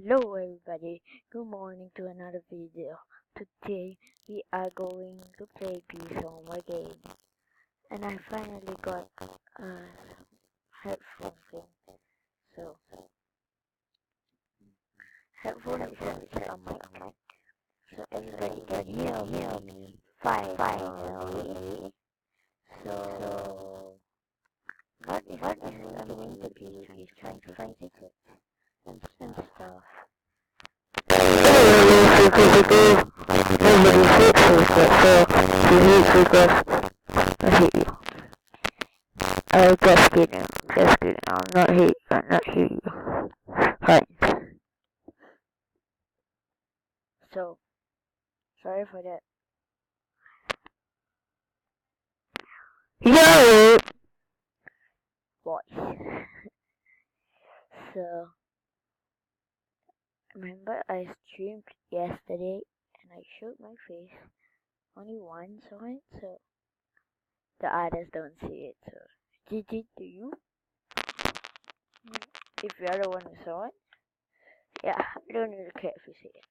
Hello everybody, good morning to another video. Today we are going to play this homework game. And I finally got a headphone thing. So headphone is like a mic. So everybody can hear me finally. So what is I'm going to be is trying to find secrets and stuff. Just kidding. I'm not hate you. Fine. So, sorry for that. Yo! Voice. So, remember I streamed yesterday and I showed my face. Only one saw it, so the others don't see it. So, GG to you. If you are the one who saw it, yeah, I don't really care if you see it.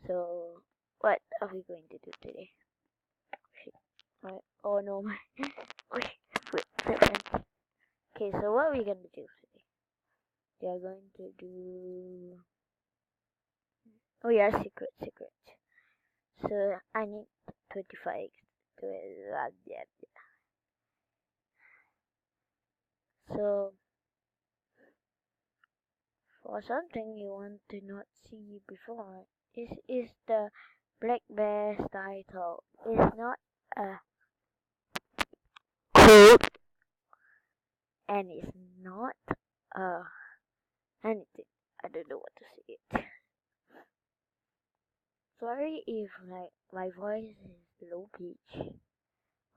So, what are we going to do today? Shit. Oh no, my. Wait, okay, so what are we going to do today? We are going to do. Oh, yeah, secret. So, I need 25 to it. So, for something you want to not see before, this is the Black Bear's title. It's not a quote, and it's not anything. I don't know what to say it. Sorry if like my voice is low pitch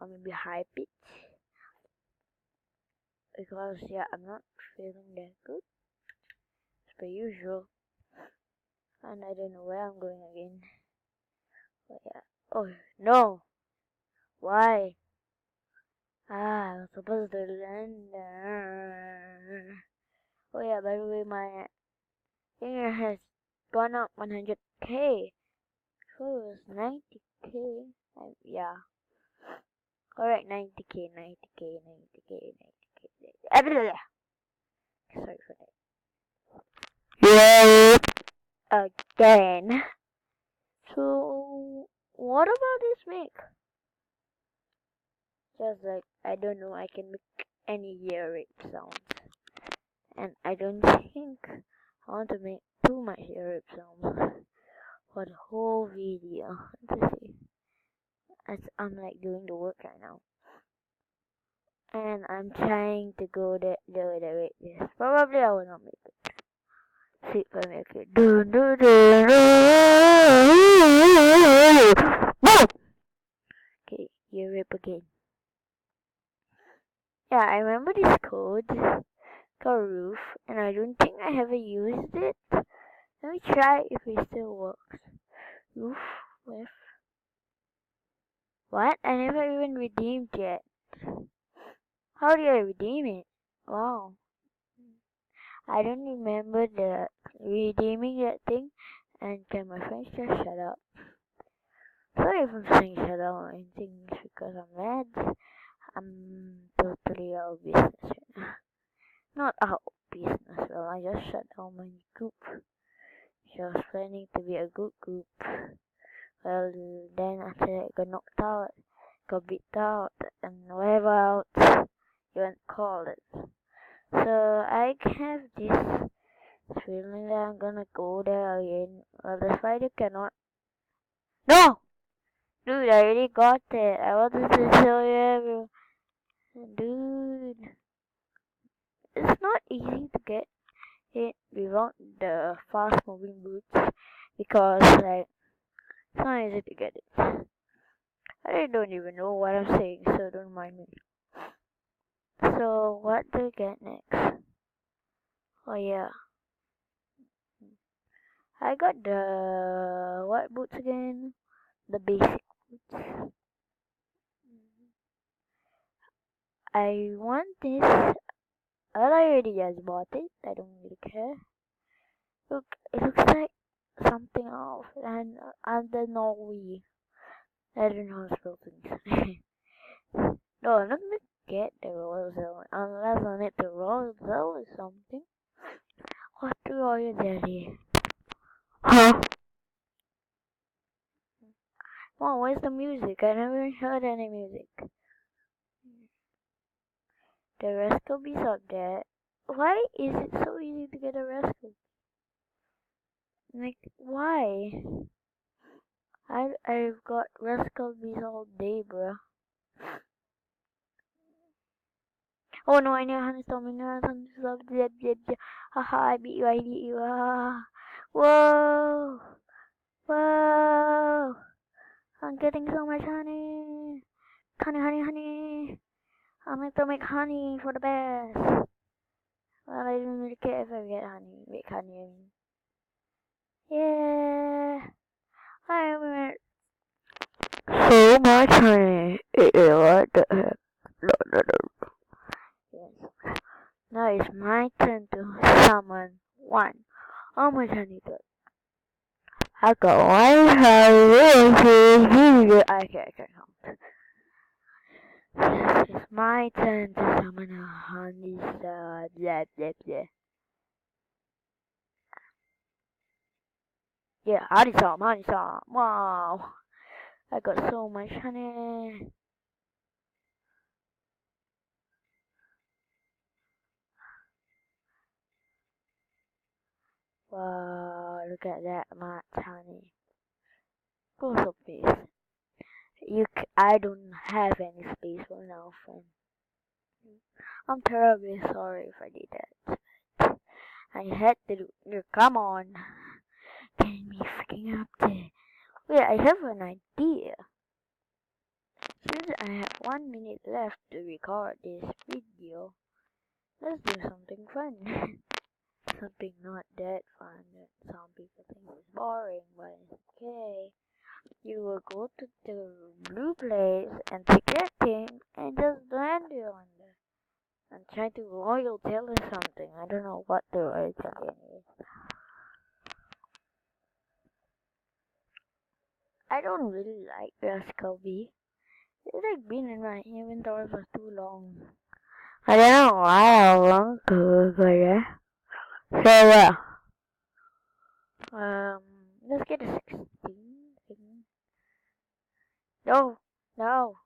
or maybe high pitch, because yeah, I'm not feeling that good as per usual, and I don't know where I'm going again. But yeah. Oh no! Why? I was supposed to land there. Oh yeah, by the way, my finger has gone up 100k. Before it was 90k. Yeah. Correct, 90k. Sorry for that. Yeah. Again. So, what about this mic? Just like, I don't know, I can make any EARRAPE sounds. And I don't think I want to make too much EARRAPE sounds for the whole video. Let's see. As I'm like doing the work right now. And I'm trying to go the way this. Probably I will not make it. See if I make it. Boom! Okay, EARRAPE again. Yeah, I remember this code called roof, and I don't think I ever used it. Let me try if it still works. Roof with what? I never even redeemed yet. How do I redeem it? Wow. I don't remember the redeeming that thing. And can my friends just shut up? Sorry if I'm saying shut up or anything, it's because I'm mad. I'm totally out of business right now. Not out of business, well, I just shut down my group. She was planning to be a good group. Well, then after that, got knocked out, got beat out, and whatever else you want to call it. So I have this feeling that I'm gonna go there again. Well, the spider cannot. No! Dude, I already got it. I wanted to show you everyone. Dude. It's not easy to get it without the fast moving boots. Because, like, it's not easy to get it. I don't even know what I'm saying, so don't mind me. So, what do we get next? Oh, yeah. I got the what boots again? The basic boots. I want this. Well, I already just bought it. I don't really care. Look, it looks like something else, and then Norway. I don't know how to spell things. No, I'm not gonna get the royal zone unless I need the royal zone or something. What do you daddy? Huh? Oh, where's the music? I never heard any music. The rescue bees up there. Why is it so easy to get a rescue? Like, why? I've got rescue bees all day, bro. Oh no, I know how to stop me now. Zip, zip, zip. Haha, I beat you. Ah. Whoa! Whoa! I'm getting so much honey. Honey, honey, honey. I'm going to make honey for the best. Well, I don't really care if I get honey. Make honey, I mean. Yeah! I made so much honey. What the heck? No, no, no. Yes. Now it's my turn to summon one. How much honey do I got 100. I can't count. Yes, it's my turn to summon a honey star. Blah, blah, blah. Yeah, honey star, honey star. Wow. I got so much honey. Wow, look at that much honey. Also, please. I don't have any space for now, friend. I'm terribly sorry if I did that. I had to do. Come on. Getting me freaking up there. Wait, I have an idea. Since I have 1 minute left to record this video, let's do something fun. Something not that fun that some people think is boring, but it's okay. You will go to the blue place and pick that thing and just land it on there. And try to royal tell us something. I don't know what the royal tell is. I don't really like Rascalby. It's like been in my inventory for too long. I don't know why I want to go there. So, let's get a 16 thing. No, no,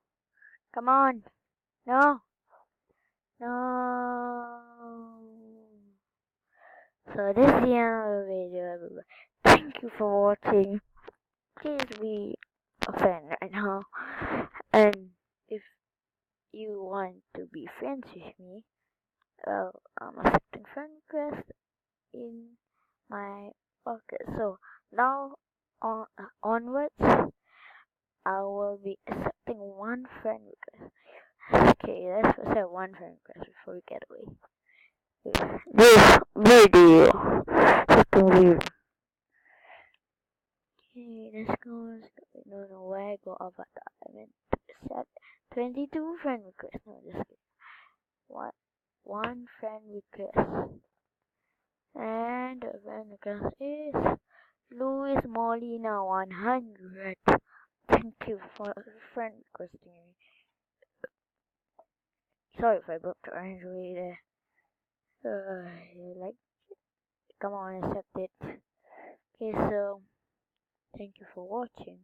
come on, no, no. So this is the end of the video, everybody. Thank you for watching. Please be a fan right now. And if you want to be friends with me, I'm accepting friend request in my pocket. So now onwards, I will be accepting one friend request. Okay, let's accept one friend request before we get away. This video is weird. Okay, let's go. I don't know where I go avatar. I meant to set 22 friend requests. No, just kidding. What? One friend request. And the friend request is Louis Molina 100. Thank you for friend requesting me. Sorry if I booked orange way there. Like, come on, accept it. Okay, so thank you for watching.